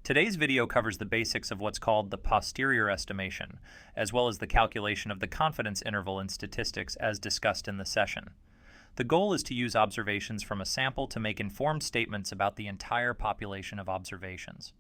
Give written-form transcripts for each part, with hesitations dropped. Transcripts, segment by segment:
Today's video covers the basics of what's called the posterior estimation, as well as the calculation of the confidence interval in statistics as discussed in the session. The goal is to use observations from a sample to make informed statements about the entire population of observations.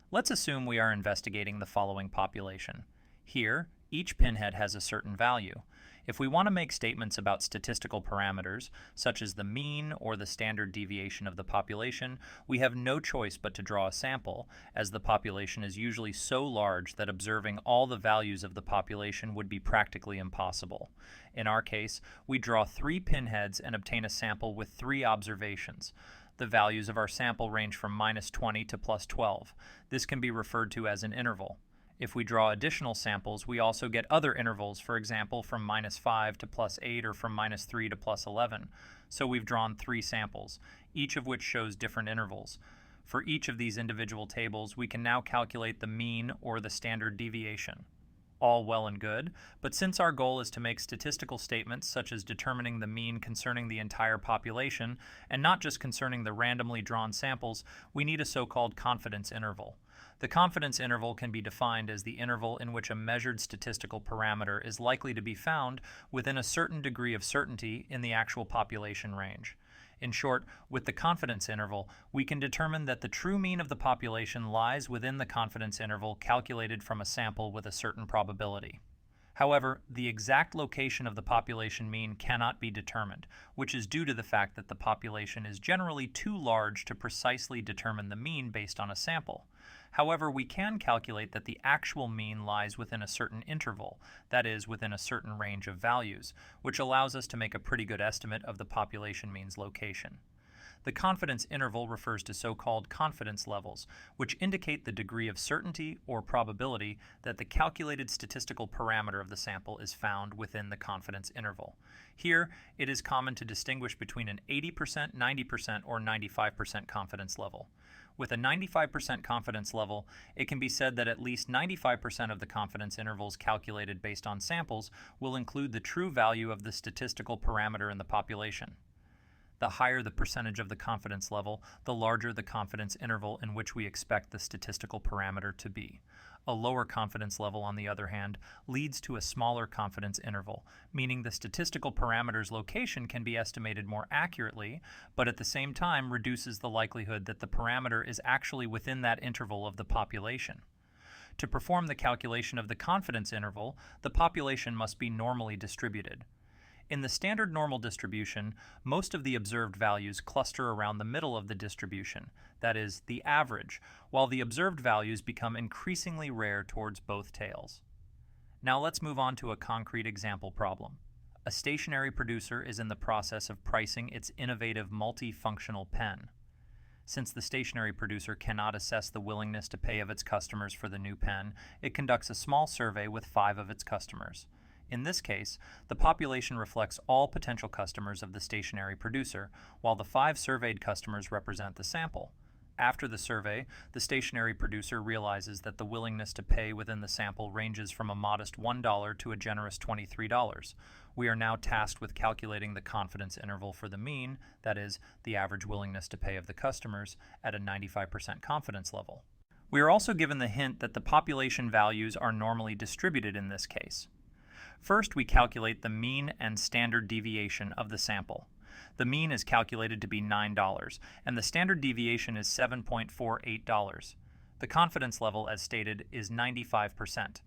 Let's assume we are investigating the following population. Here, each pinhead has a certain value. If we want to make statements about statistical parameters, such as the mean or the standard deviation of the population, we have no choice but to draw a sample, as the population is usually so large that observing all the values of the population would be practically impossible. In our case, we draw 3 pinheads and obtain a sample with 3 observations. The values of our sample range from -20 to +12. This can be referred to as an interval. If we draw additional samples, we also get other intervals, for example, from -5 to +8 or from -3 to +11. So we've drawn 3 samples, each of which shows different intervals. For each of these individual tables, we can now calculate the mean or the standard deviation. All well and good, but since our goal is to make statistical statements such as determining the mean concerning the entire population, and not just concerning the randomly drawn samples, we need a so-called confidence interval. The confidence interval can be defined as the interval in which a measured statistical parameter is likely to be found within a certain degree of certainty in the actual population range. In short, with the confidence interval, we can determine that the true mean of the population lies within the confidence interval calculated from a sample with a certain probability. However, the exact location of the population mean cannot be determined, which is due to the fact that the population is generally too large to precisely determine the mean based on a sample. However, we can calculate that the actual mean lies within a certain interval, that is, within a certain range of values, which allows us to make a pretty good estimate of the population mean's location. The confidence interval refers to so-called confidence levels, which indicate the degree of certainty or probability that the calculated statistical parameter of the sample is found within the confidence interval. Here, it is common to distinguish between an 80%, 90%, or 95% confidence level. With a 95% confidence level, it can be said that at least 95% of the confidence intervals calculated based on samples will include the true value of the statistical parameter in the population. The higher the percentage of the confidence level, the larger the confidence interval in which we expect the statistical parameter to be. A lower confidence level, on the other hand, leads to a smaller confidence interval, meaning the statistical parameter's location can be estimated more accurately, but at the same time reduces the likelihood that the parameter is actually within that interval of the population. To perform the calculation of the confidence interval, the population must be normally distributed. In the standard normal distribution, most of the observed values cluster around the middle of the distribution, that is, the average, while the observed values become increasingly rare towards both tails. Now let's move on to a concrete example problem. A stationery producer is in the process of pricing its innovative multifunctional pen. Since the stationery producer cannot assess the willingness to pay of its customers for the new pen, it conducts a small survey with 5 of its customers. In this case, the population reflects all potential customers of the stationery producer, while the 5 surveyed customers represent the sample. After the survey, the stationery producer realizes that the willingness to pay within the sample ranges from a modest $1 to a generous $23. We are now tasked with calculating the confidence interval for the mean, that is, the average willingness to pay of the customers, at a 95% confidence level. We are also given the hint that the population values are normally distributed in this case. First, we calculate the mean and standard deviation of the sample. The mean is calculated to be $9, and the standard deviation is $7.48. The confidence level, as stated, is 95%.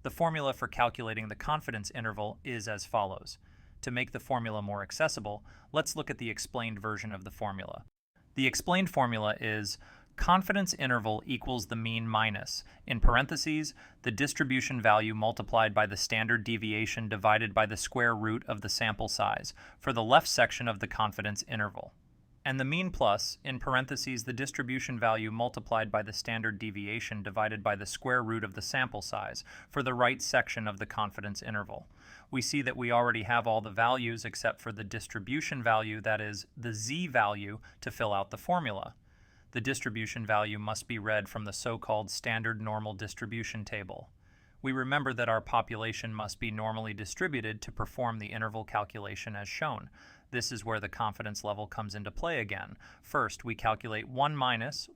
The formula for calculating the confidence interval is as follows. To make the formula more accessible, let's look at the explained version of the formula. The explained formula is confidence interval equals the mean minus, in parentheses, the distribution value multiplied by the standard deviation divided by the square root of the sample size, for the left section of the confidence interval. And the mean plus, in parentheses, the distribution value multiplied by the standard deviation divided by the square root of the sample size, for the right section of the confidence interval. We see that we already have all the values except for the distribution value, that is, the z value, to fill out the formula. The distribution value must be read from the so-called standard normal distribution table. We remember that our population must be normally distributed to perform the interval calculation as shown. This is where the confidence level comes into play again. First, we calculate 1 minus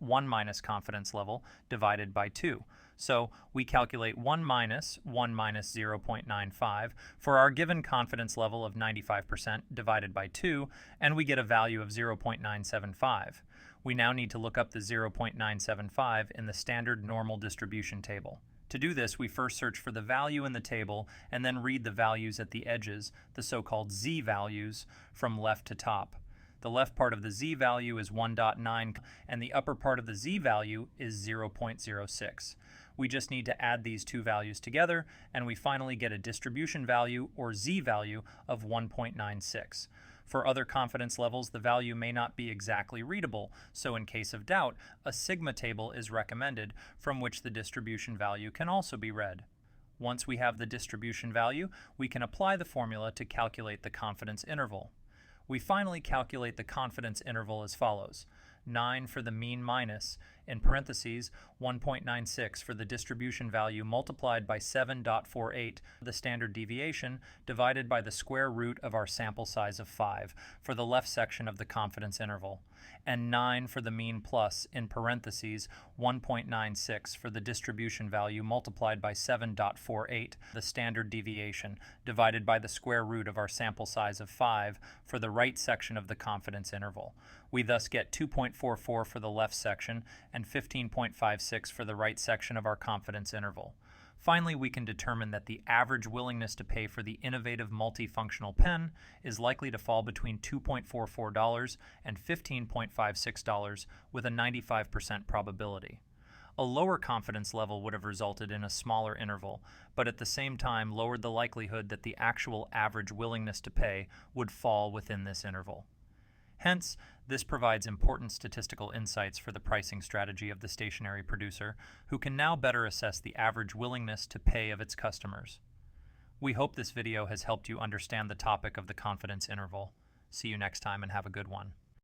confidence level divided by 2. So we calculate 1 minus 0.95 for our given confidence level of 95% divided by 2, and we get a value of 0.975. We now need to look up the 0.975 in the standard normal distribution table. To do this, we first search for the value in the table and then read the values at the edges, the so-called z-values, from left to top. The left part of the z-value is 1.9 and the upper part of the z-value is 0.06. We just need to add these two values together and we finally get a distribution value or z-value of 1.96. For other confidence levels, the value may not be exactly readable, so in case of doubt, a sigma table is recommended from which the distribution value can also be read. Once we have the distribution value, we can apply the formula to calculate the confidence interval. We finally calculate the confidence interval as follows: 9 for the mean minus, in parentheses, 1.96 for the distribution value multiplied by 7.48, the standard deviation, divided by the square root of our sample size of 5 for the left section of the confidence interval, and 9 for the mean plus, in parentheses, 1.96 for the distribution value multiplied by 7.48, the standard deviation, divided by the square root of our sample size of 5 for the right section of the confidence interval. We thus get 2.44 for the left section and 15.56 for the right section of our confidence interval. Finally, we can determine that the average willingness to pay for the innovative multifunctional pen is likely to fall between $2.44 and $15.56 with a 95% probability. A lower confidence level would have resulted in a smaller interval, but at the same time lowered the likelihood that the actual average willingness to pay would fall within this interval. Hence, this provides important statistical insights for the pricing strategy of the stationery producer, who can now better assess the average willingness to pay of its customers. We hope this video has helped you understand the topic of the confidence interval. See you next time and have a good one.